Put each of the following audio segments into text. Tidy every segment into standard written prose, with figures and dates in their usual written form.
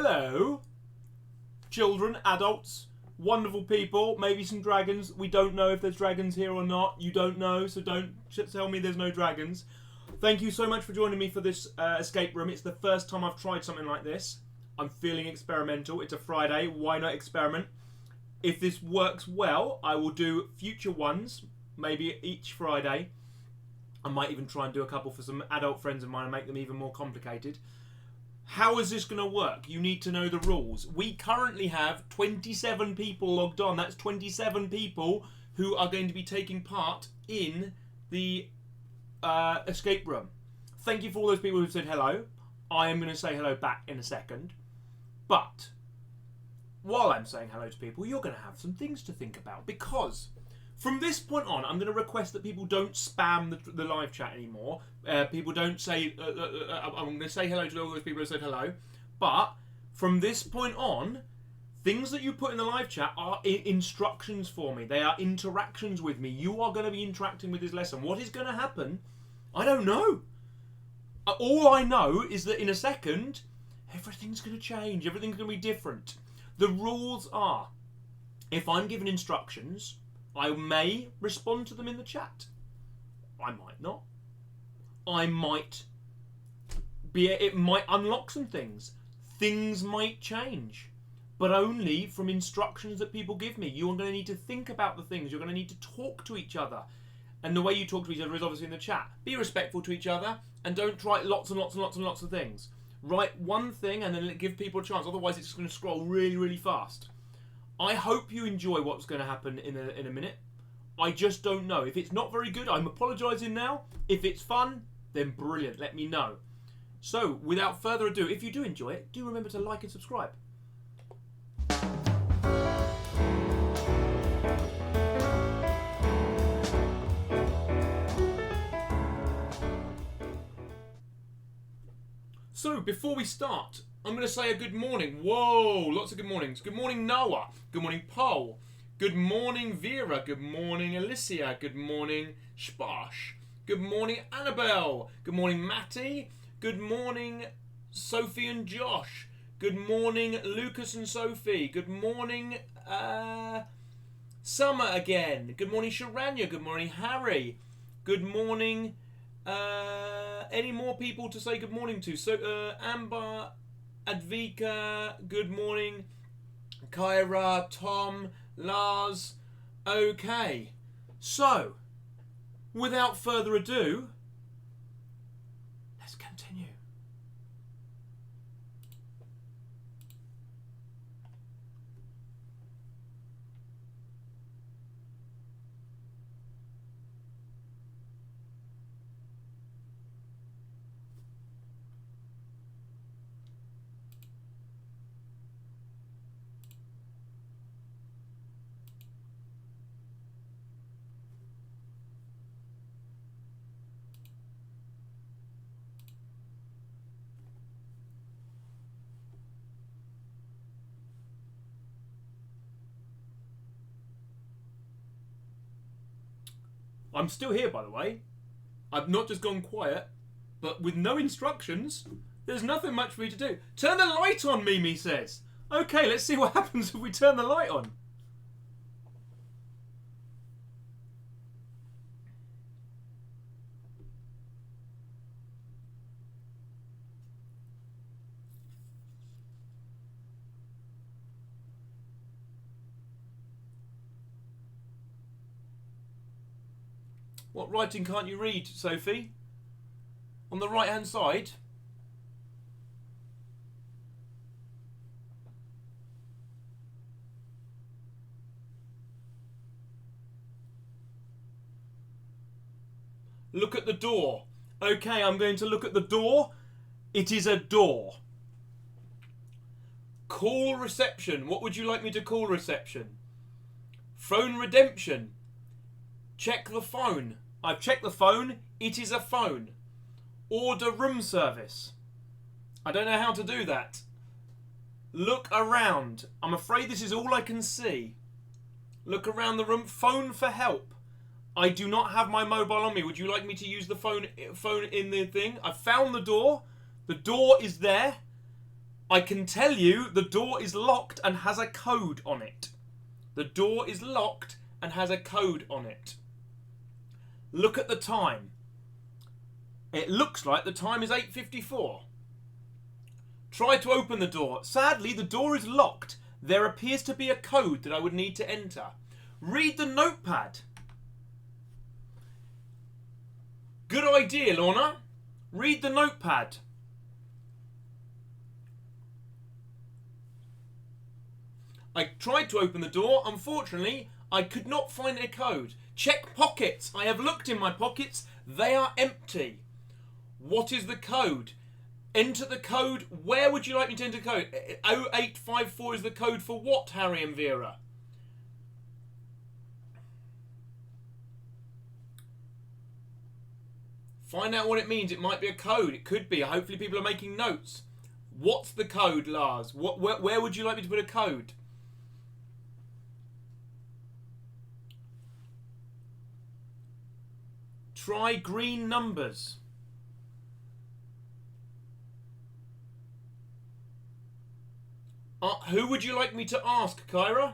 hello, children, adults, wonderful people, maybe some dragons. We don't know if there's dragons here or not. You don't know, so don't tell me there's no dragons. Thank you so much for joining me for this escape room. It's the first time I've tried something like this. I'm feeling experimental. It's a Friday. Why not experiment? If this works well, I will do future ones, maybe each Friday. I might even try and do a couple for some adult friends of mine and make them even more complicated. How is this going to work? You need to know the rules. We currently have 27 people logged on. That's 27 people who are going to be taking part in the escape room. Thank you for all those people who said hello. I am going to say hello back in a second. But while I'm saying hello to people, you're going to have some things to think about. Because from this point on, I'm going to request that people don't spam the live chat anymore. People don't say... I'm going to say hello to all those people who said hello. But from this point on, things that you put in the live chat are instructions for me. They are interactions with me. You are going to be interacting with this lesson. What is going to happen? I don't know. All I know is that in a second, everything's going to change. Everything's going to be different. The rules are, if I'm given instructions, I may respond to them in the chat. I might not. I might be... It might unlock some things. Things might change. But only from instructions that people give me. You're going to need to think about the things. You're going to need to talk to each other. And the way you talk to each other is obviously in the chat. Be respectful to each other and don't try lots and lots and lots and lots of things. Write one thing and then give people a chance. Otherwise, it's just going to scroll really, really fast. I hope you enjoy what's going to happen in a minute. I just don't know. If it's not very good, I'm apologising now. If it's fun, then brilliant. Let me know. So, without further ado, if you do enjoy it, do remember to like and subscribe. So, before we start, I'm going to say a good morning. Whoa, lots of good mornings. Good morning, Noah. Good morning, Paul. Good morning, Vera. Good morning, Alicia. Good morning, Spash. Good morning, Annabelle. Good morning, Matty. Good morning, Sophie and Josh. Good morning, Lucas and Sophie. Good morning, Summer again. Good morning, Sharanya. Good morning, Harry. Good morning... any more people to say good morning to? So, Amber, Advika, good morning. Kyra, Tom, Lars. Okay. So, without further ado, let's continue. I'm still here, by the way. I've not just gone quiet, but with no instructions, there's nothing much for me to do. Turn the light on, Mimi says. Okay, let's see what happens if we turn the light on. What writing can't you read, Sophie? On the right-hand side? Look at the door. Okay, I'm going to look at the door. It is a door. Call reception. What would you like me to call reception? Phone redemption. Check the phone. I've checked the phone. It is a phone. Order room service. I don't know how to do that. Look around. I'm afraid this is all I can see. Look around the room. Phone for help. I do not have my mobile on me. Would you like me to use the phone in the thing? I've found the door. The door is there. I can tell you the door is locked and has a code on it. The door is locked and has a code on it. Look at the time. It looks like the time is 8:54. Try to open the door. Sadly, the door is locked. There appears to be a code that I would need to enter. Read the notepad. Good idea, Lorna. Read the notepad. I tried to open the door. Unfortunately, I could not find a code. Check pockets. I have looked in my pockets. They are empty. What is the code? Enter the code. Where would you like me to enter the code? 0854 is the code for what, Harry and Vera? Find out what it means. It might be a code. It could be. Hopefully people are making notes. What's the code, Lars? Where would you like me to put a code? Try green numbers. Who would you like me to ask, Kyra?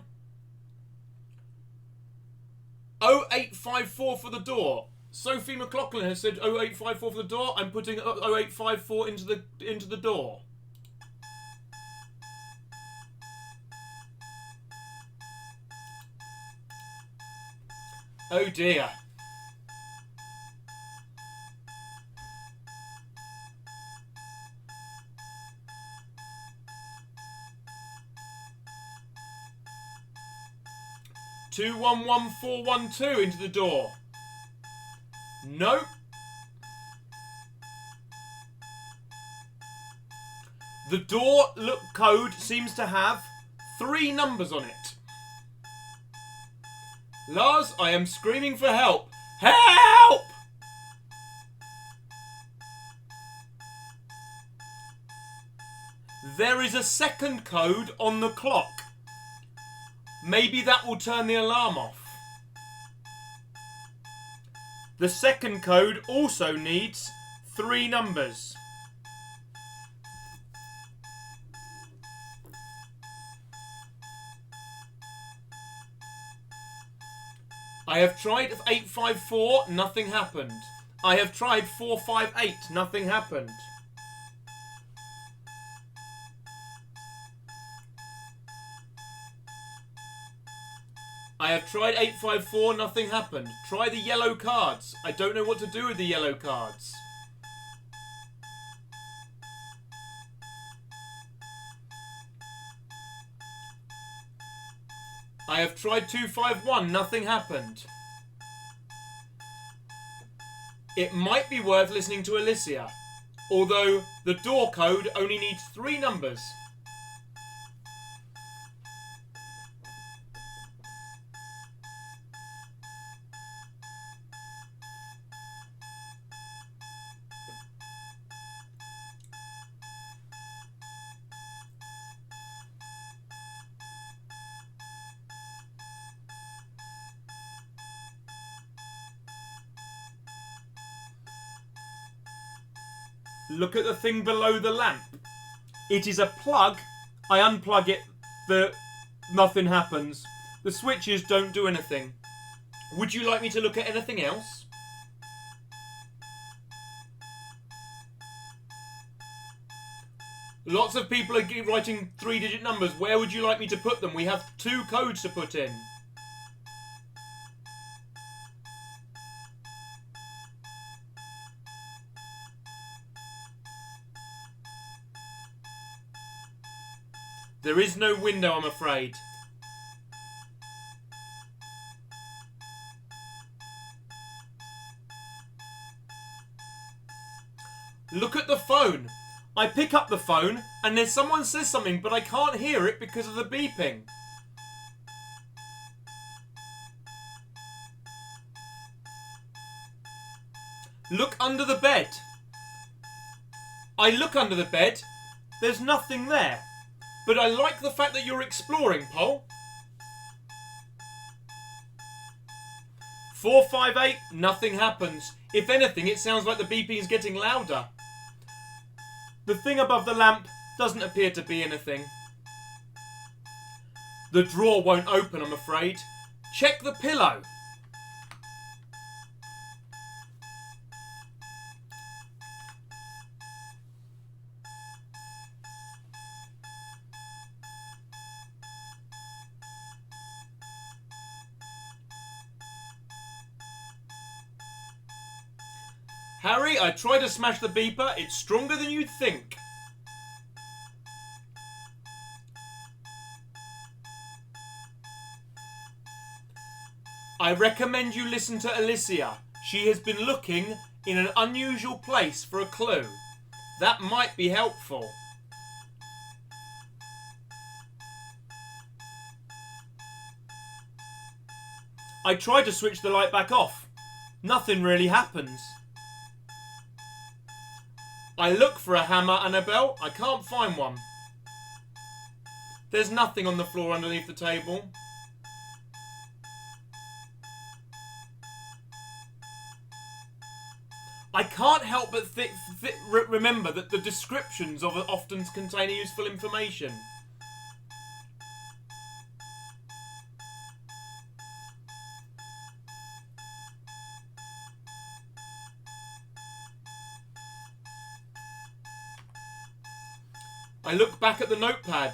0854 for the door. Sophie McLaughlin has said 0854 for the door. I'm putting 0854 into the door. Oh dear. Two 11412 into the door. Nope. The door code seems to have 3 numbers on it. Lars, I am screaming for help. Help! There is a second code on the clock. Maybe that will turn the alarm off. The second code also needs 3 numbers. I have tried 854, nothing happened. I have tried 458, nothing happened. I have tried 854, nothing happened. Try the yellow cards. I don't know what to do with the yellow cards. I have tried 251, nothing happened. It might be worth listening to Alicia, although the door code only needs 3 numbers. Look at the thing below the lamp. It is a plug. I unplug it. Nothing happens. The switches don't do anything. Would you like me to look at anything else? Lots of people are writing 3-digit numbers. Where would you like me to put them? We have 2 codes to put in. There is no window, I'm afraid. Look at the phone. I pick up the phone and then someone says something, but I can't hear it because of the beeping. Look under the bed. I look under the bed. There's nothing there. But I like the fact that you're exploring, Paul. 458, nothing happens. If anything, it sounds like the beeping is getting louder. The thing above the lamp Doesn't appear to be anything. The drawer won't open, I'm afraid. Check the pillow. Harry, I tried to smash the beeper. It's stronger than you'd think. I recommend you listen to Alicia. She has been looking in an unusual place for a clue. That might be helpful. I tried to switch the light back off. Nothing really happens. I look for a hammer and a belt. I can't find one. There's nothing on the floor underneath the table. I can't help but remember that the descriptions of it often contain useful information. I look back at the notepad.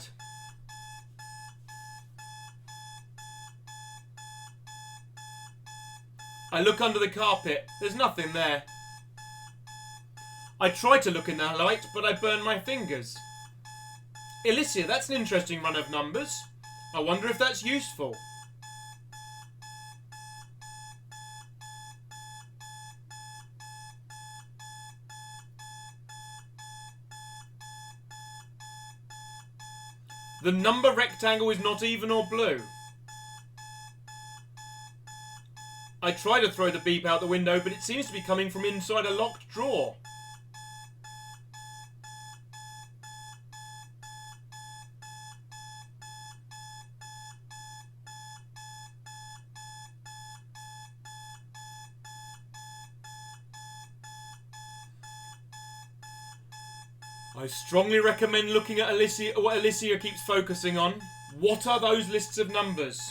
I look under the carpet. There's nothing there. I try to look in the light, but I burn my fingers. Alicia, that's an interesting run of numbers. I wonder if that's useful. The number rectangle is not even or blue. I try to throw the beep out the window, but it seems to be coming from inside a locked drawer. I strongly recommend looking at what Alicia keeps focusing on. What are those lists of numbers?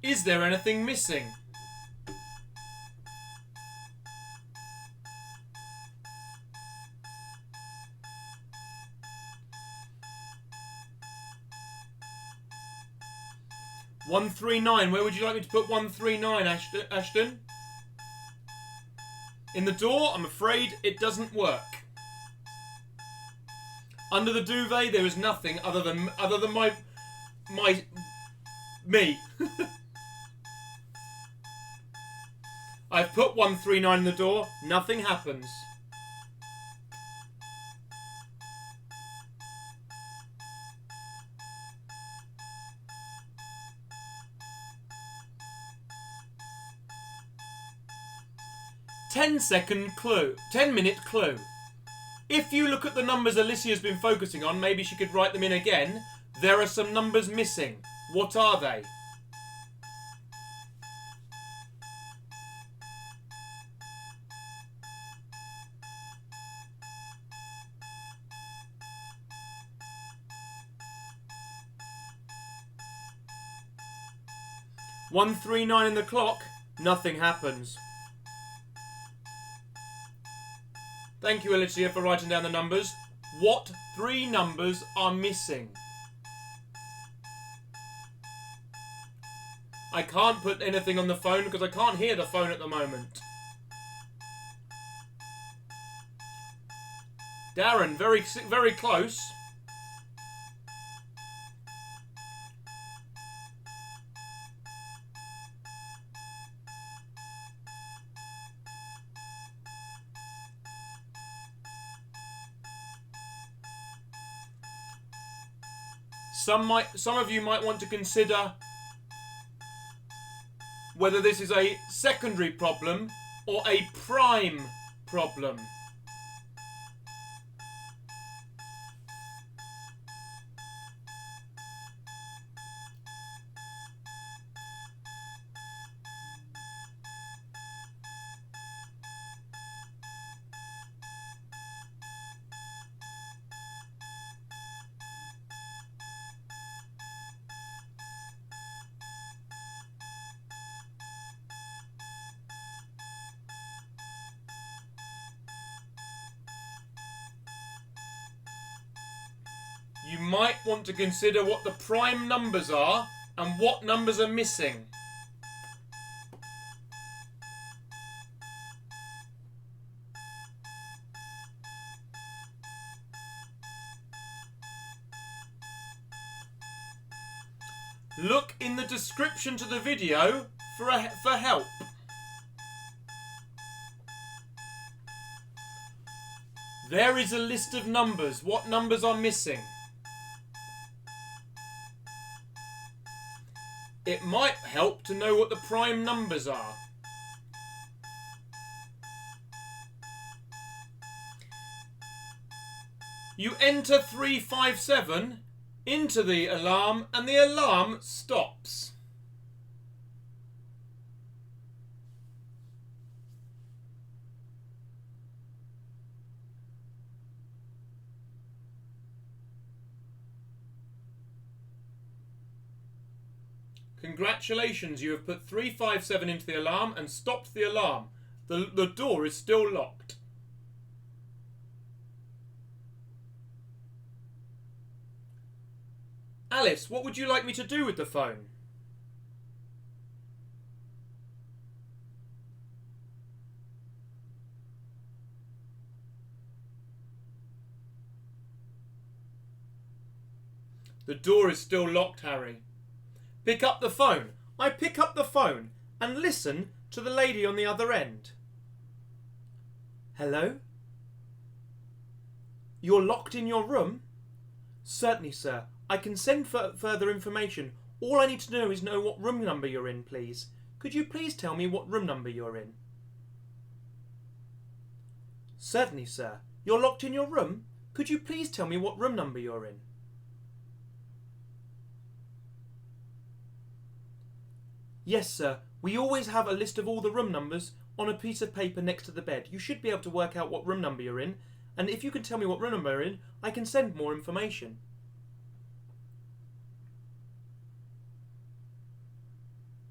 Is there anything missing? $139. Where would you like me to put 139, Ashton? In the door, I'm afraid it doesn't work. Under the duvet, there is nothing other than me. I've put 139 in the door. Nothing happens. Ten-second clue. 10-minute clue. If you look at the numbers Alicia's been focusing on, maybe she could write them in again. There are some numbers missing. What are they? $139 in the clock. Nothing happens. Thank you, Alicia, for writing down the numbers. What three numbers are missing? I can't put anything on the phone because I can't hear the phone at the moment. Darren, very, very close. Some of you might want to consider whether this is a secondary problem or a prime problem. You might want to consider what the prime numbers are and what numbers are missing. Look in the description to the video for help. There is a list of numbers. What numbers are missing? It might help to know what the prime numbers are. You enter 357 into the alarm and the alarm stops. Congratulations, you have put 357 into the alarm and stopped the alarm. The door is still locked. Alice, what would you like me to do with the phone? The door is still locked, Harry. Pick up the phone. I pick up the phone and listen to the lady on the other end. Hello? You're locked in your room? Certainly, sir. I can send further information. All I need to know is what room number you're in, please. Could you please tell me what room number you're in? Certainly, sir. You're locked in your room? Could you please tell me what room number you're in? Yes, sir. We always have a list of all the room numbers on a piece of paper next to the bed. You should be able to work out what room number you're in, and if you can tell me what room number you're in, I can send more information.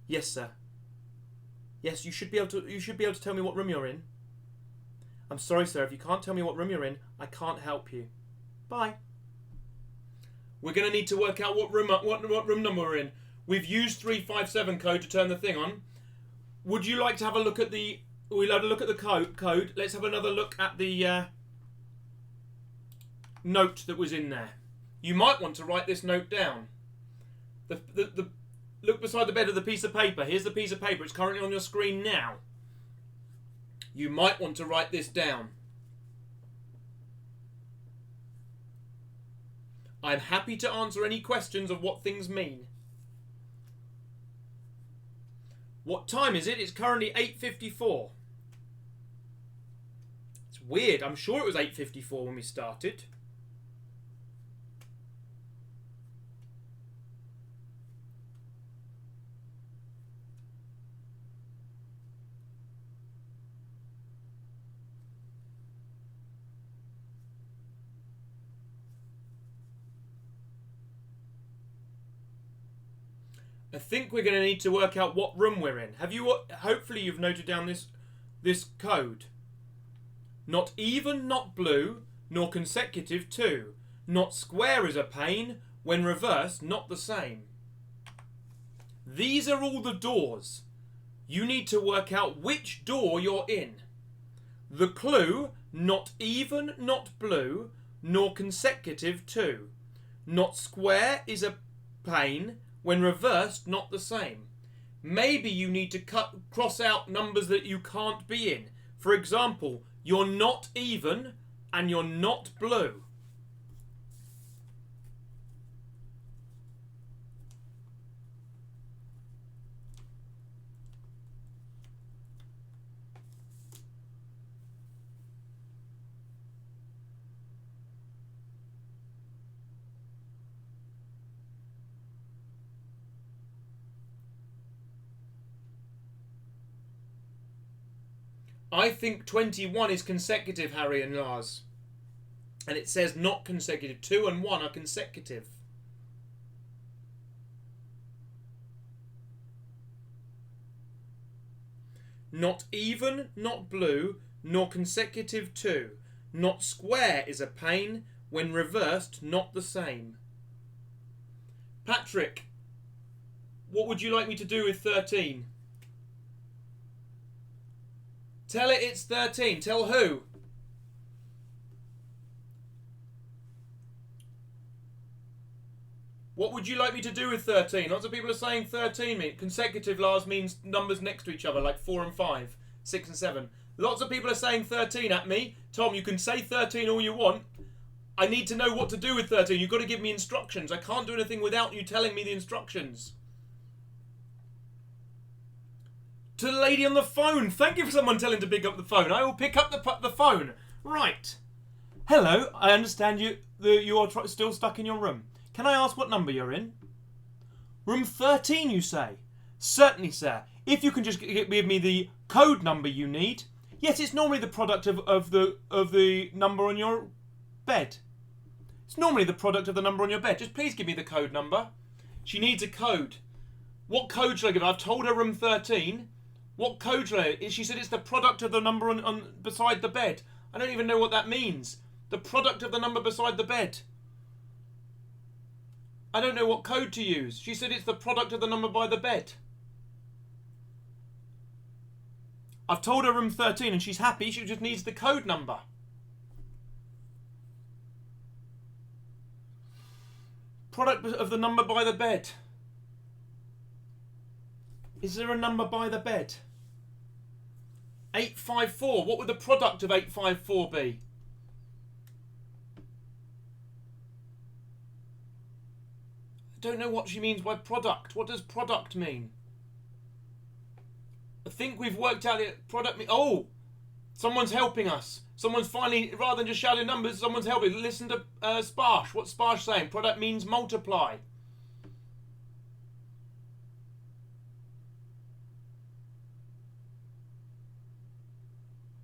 Yes, sir. Yes, you should be able to tell me what room you're in. I'm sorry, sir. If you can't tell me what room you're in, I can't help you. Bye. We're going to need to work out what room number we're in. We've used 357 code to turn the thing on. Would you like to have a look at the... We'll have a look at the code. Let's have another look at the note that was in there. You might want to write this note down. Look beside the bed of the piece of paper. Here's the piece of paper. It's currently on your screen now. You might want to write this down. I'm happy to answer any questions of what things mean. What time is it? It's currently 8:54. It's weird. I'm sure it was 8:54 when we started. I think we're going to need to work out what room we're in. Hopefully you've noted down this code. Not even, not blue, nor consecutive to. Not square is a pain, when reversed, not the same. These are all the doors. You need to work out which door you're in. The clue, not even, not blue, nor consecutive to. Not square is a pain, when reversed, not the same. Maybe you need to cross out numbers that you can't be in. For example, you're not even and you're not blue. I think 21 is consecutive, Harry and Lars. And it says not consecutive. 2 and 1 are consecutive. Not even, not blue, nor consecutive to. Not square is a pain, When reversed, not the same. Patrick, what would you like me to do with 13? Tell it it's 13. Tell who? What would you like me to do with 13? Lots of people are saying 13 means consecutive, Lars, means numbers next to each other, like 4 and 5, 6 and 7. Lots of people are saying 13 at me. Tom, you can say 13 all you want. I need to know what to do with 13. You've got to give me instructions. I can't do anything without you telling me the instructions. To the lady on the phone. Thank you for someone telling to pick up the phone. I will pick up the phone. Right. Hello. I understand you are still stuck in your room. Can I ask what number you're in? Room 13, you say? Certainly, sir. If you can just give me the code number you need. Yes, it's normally the product of the number on your bed. It's normally the product of the number on your bed. Just please give me the code number. She needs a code. What code should I give her? I've told her room 13. What code should I? She said it's the product of the number on beside the bed. I don't even know what that means. The product of the number beside the bed. I don't know what code to use. She said it's the product of the number by the bed. I've told her room 13 and she's happy. She just needs the code number. Product of the number by the bed. Is there a number by the bed? 854. What would the product of 854 be? I don't know what she means by product. What does product mean? I think we've worked out it. Product. Oh, someone's helping us. Someone's finally, rather than just shouting numbers, someone's helping. Listen to Sparsh. What's Sparsh saying? Product means multiply.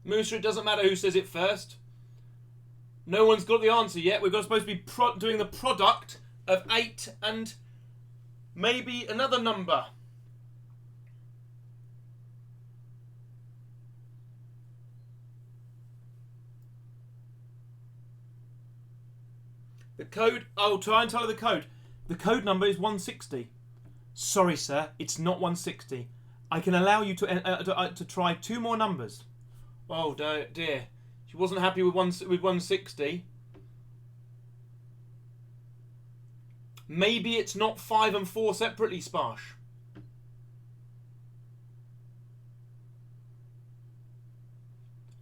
Mooser, it doesn't matter who says it first. No one's got the answer yet. We're supposed to be doing the product of 8 and maybe another number. The code. Oh, try and tell her the code. The code number is 160. Sorry, sir, it's not 160. I can allow you to try 2 more numbers. Oh dear. She wasn't happy with 160. Maybe it's not 5 and 4 separately, Sparsh.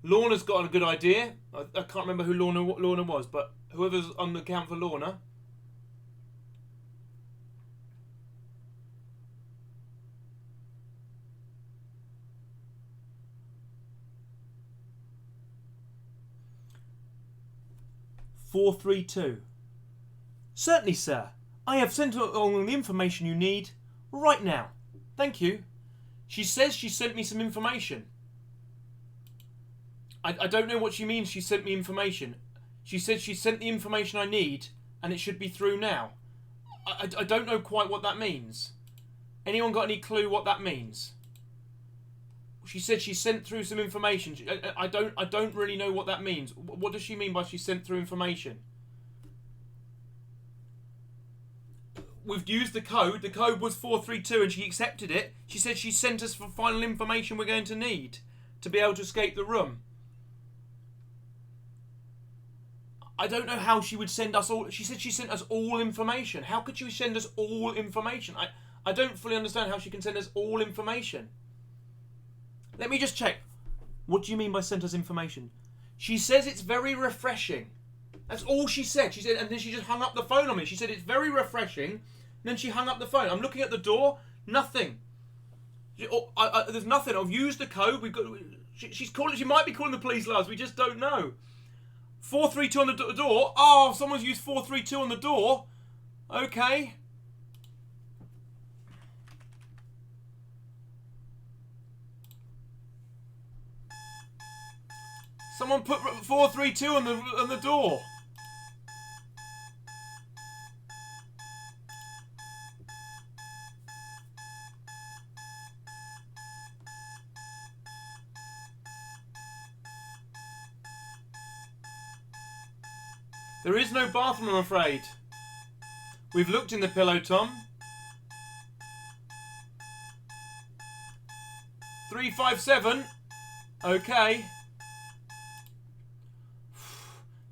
Lorna's got a good idea. I can't remember who Lorna was, but whoever's on the account for Lorna. "432. Certainly, sir. I have sent all the information you need right now. Thank you. She says she sent me some information. I don't know what she means she sent me information. She said she sent the information I need and it should be through now. I don't know quite what that means. Anyone got any clue what that means? She said she sent through some information. I don't really know what that means. What does she mean by she sent through information? We've used the code. The code was 432 and she accepted it. She said she sent us for final information we're going to need to be able to escape the room. I don't know how she would send us all. She said she sent us all information. How could she send us all information? I don't fully understand how she can send us all information. Let me just check. What do you mean by sent us information? She says it's very refreshing. That's all she said. She said, and then she just hung up the phone on me. She said it's very refreshing, and then she hung up the phone. I'm looking at the door. Nothing. There's nothing. I've used the code. We've got. She's calling. She might be calling the police, Lars. We just don't know. 432 on the door. Oh, someone's used 432 on the door. Okay. Someone put 432 on the door. There is no bathroom, I'm afraid. We've looked in the pillow, Tom. 357. Okay.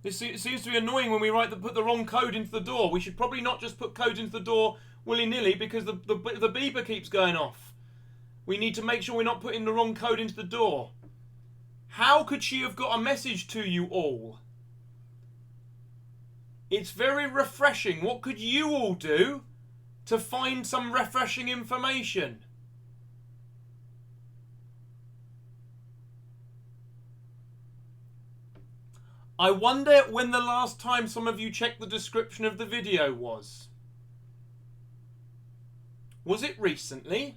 This seems to be annoying when we put the wrong code into the door. We should probably not just put code into the door willy-nilly because the beeper keeps going off. We need to make sure we're not putting the wrong code into the door. How could she have got a message to you all? It's very refreshing. What could you all do to find some refreshing information? I wonder when the last time some of you checked the description of the video was. Was it recently?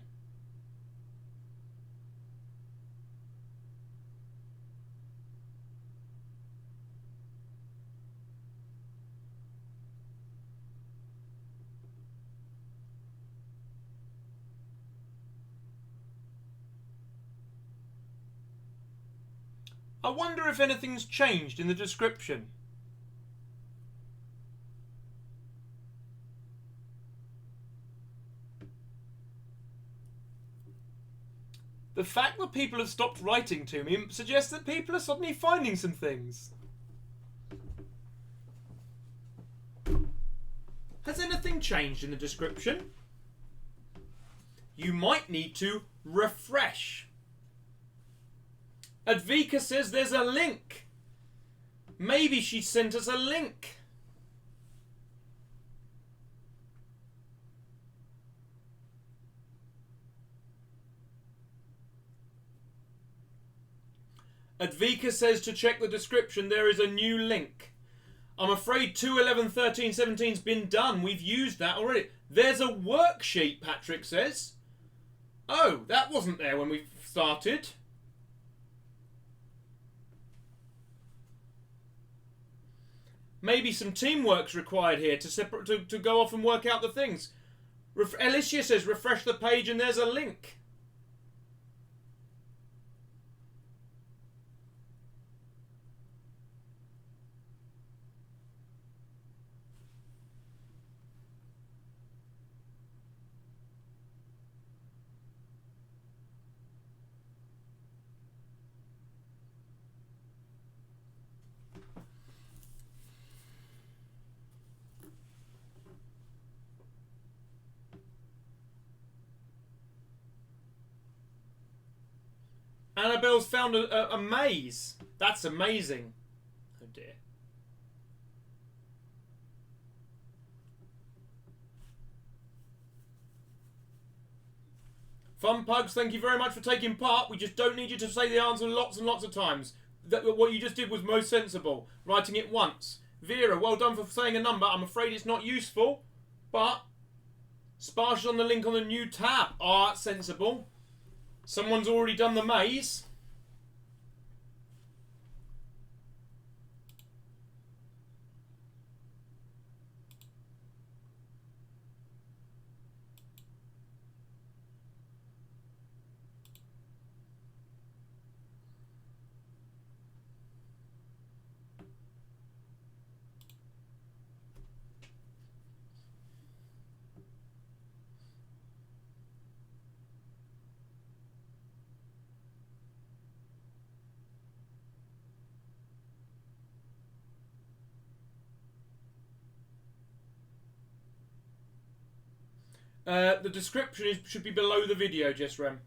I wonder if anything's changed in the description. The fact that people have stopped writing to me suggests that people are suddenly finding some things. Has anything changed in the description? You might need to refresh. Advika says there's a link. Maybe she sent us a link. Advika says to check the description there is a new link. I'm afraid 2, 11, 13, 17's been done. We've used that already. There's a worksheet, Patrick says. Oh, that wasn't there when we started. Maybe some teamwork's required here to go off and work out the things. Alicia says refresh the page and there's a link. Annabelle's found a maze. That's amazing. Oh dear. Fun Pugs, thank you very much for taking part. We just don't need you to say the answer lots and lots of times. What you just did was most sensible. Writing it once. Vera, well done for saying a number. I'm afraid it's not useful, but Sparsh on the link on the new tab. Ah, that's sensible. Someone's already done the maze. The description should be below the video, Jessrem.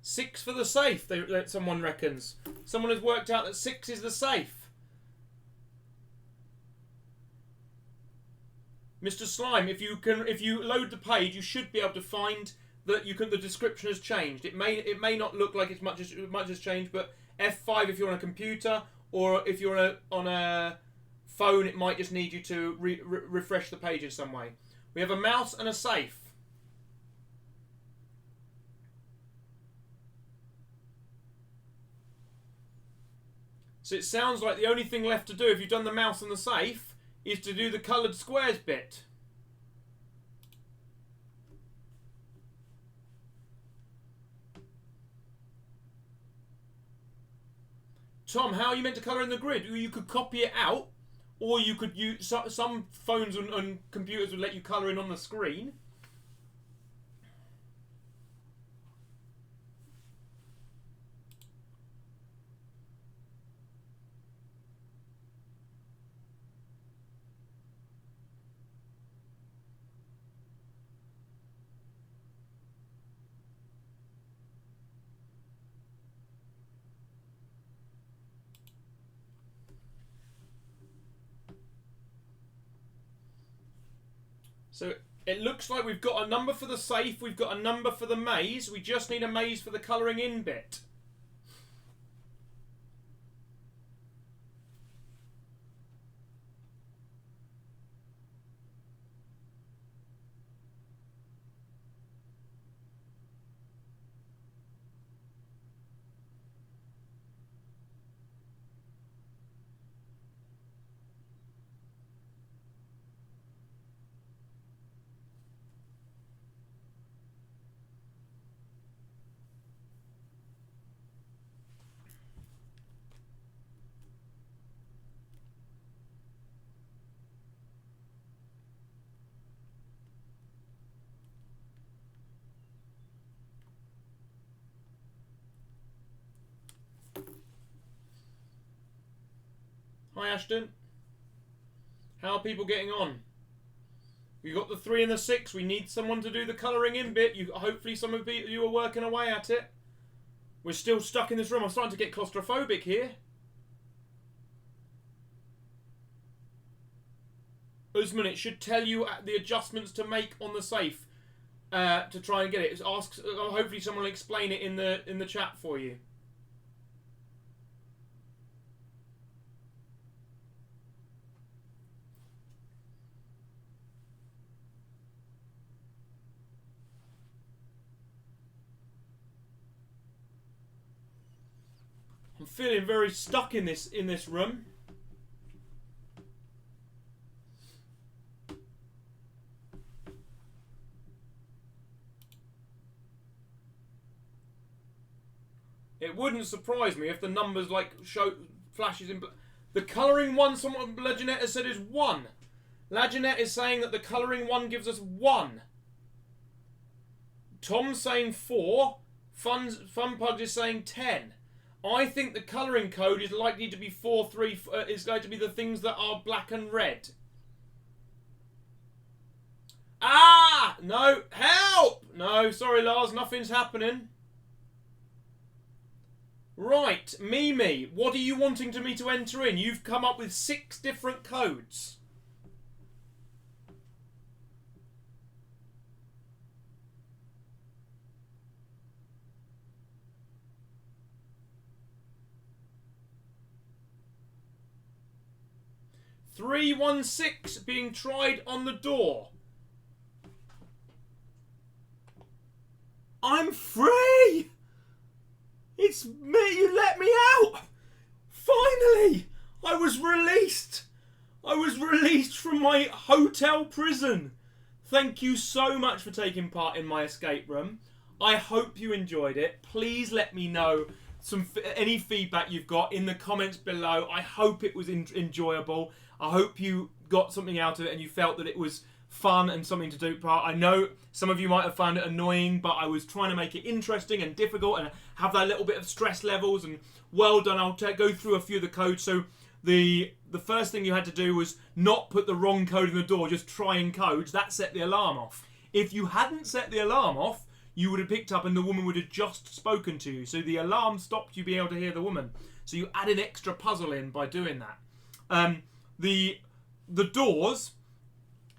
6 for the safe, someone reckons. Someone has worked out that 6 is the safe. Mr. Slime, if you load the page, you should be able to find that the description has changed. It may not look like it's much has changed, but F5 if you're on a computer, or if you're on a phone, it might just need you to refresh the page in some way. We have a mouse and a safe. So it sounds like the only thing left to do if you've done the mouse and the safe is to do the coloured squares bit. Tom, how are you meant to colour in the grid? You could copy it out, or you could use some phones and computers would let you colour in on the screen. So it looks like we've got a number for the safe, we've got a number for the maze, we just need a maze for the colouring in bit. Hi Ashton. How are people getting on? We got the 3 and the 6. We need someone to do the colouring in bit. Hopefully some of you are working away at it. We're still stuck in this room. I'm starting to get claustrophobic here. Usman, it should tell you the adjustments to make on the safe to try and get it. Hopefully someone will explain it in the chat for you. I'm feeling very stuck in this room. It wouldn't surprise me if the numbers like show flashes in. The colouring one, someone Laginette has said is 1. Laginette is saying that the colouring one gives us 1. Tom's saying 4. Funpug is saying 10. I think the colouring code is likely to be 4, 3. Is going to be the things that are black and red. Ah! No. Help! No, sorry Lars, nothing's happening. Right, Mimi, what are you wanting me to enter in? You've come up with 6 different codes. $316 being tried on the door. I'm free! It's me, you let me out! Finally! I was released! I was released from my hotel prison. Thank you so much for taking part in my escape room. I hope you enjoyed it. Please let me know any feedback you've got in the comments below. I hope it was enjoyable. I hope you got something out of it and you felt that it was fun and something to do part. I know some of you might have found it annoying, but I was trying to make it interesting and difficult and have that little bit of stress levels, and well done. I'll go through a few of the codes. So the first thing you had to do was not put the wrong code in the door, just trying codes. That set the alarm off. If you hadn't set the alarm off, you would have picked up and the woman would have just spoken to you. So the alarm stopped you being able to hear the woman. So you add an extra puzzle in by doing that. The doors,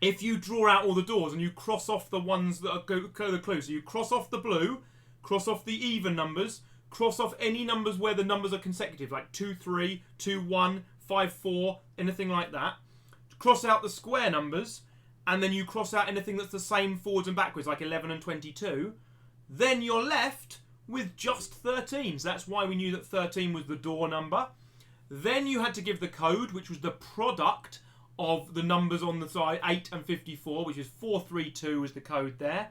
if you draw out all the doors and you cross off the ones that are the clue, so you cross off the blue, cross off the even numbers, cross off any numbers where the numbers are consecutive, like 2, 3, 2, 1, 5, 4, anything like that. Cross out the square numbers, and then you cross out anything that's the same forwards and backwards, like 11 and 22. Then you're left with just 13. So that's why we knew that 13 was the door number. Then you had to give the code, which was the product of the numbers on the side, 8 and 54, which is 432 was the code there.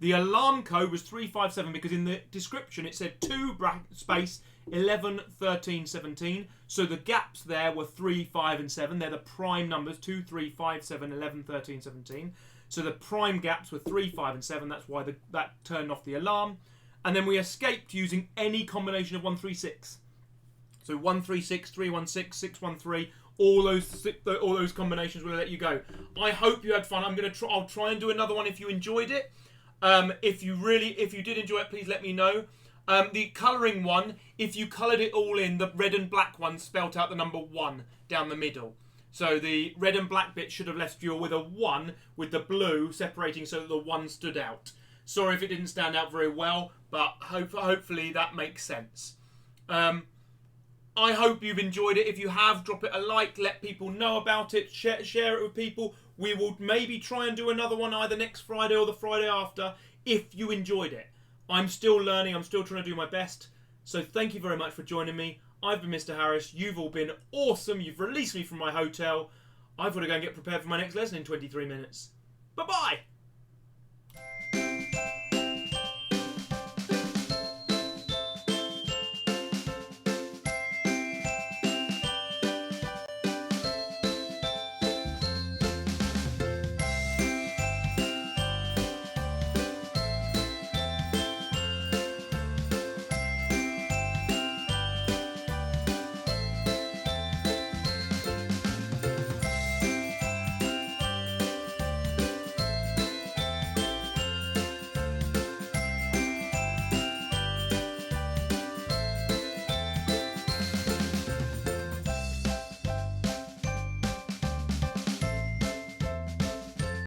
The alarm code was 357 because in the description it said 2 space 11, 13, 17. So the gaps there were 3, 5 and 7. They're the prime numbers, 2, 3, 5, 7, 11, 13, 17. So the prime gaps were 3, 5 and 7. That's why that turned off the alarm. And then we escaped using any combination of 1, 3, 6. So 1, 3, 6, 3, 1, 6, 6, 1, 3. All those combinations will let you go. I hope you had fun. I'll try and do another one if you enjoyed it. If you did enjoy it, please let me know. The colouring one, if you coloured it all in, the red and black one spelt out the number 1 down the middle. So the red and black bit should have left you with a 1 with the blue separating so that the 1 stood out. Sorry if it didn't stand out very well, but hopefully that makes sense. I hope you've enjoyed it. If you have, drop it a like, let people know about it, share it with people. We will maybe try and do another one either next Friday or the Friday after if you enjoyed it. I'm still learning, I'm still trying to do my best. So thank you very much for joining me. I've been Mr. Harris. You've all been awesome. You've released me from my hotel. I've got to go and get prepared for my next lesson in 23 minutes. Bye-bye.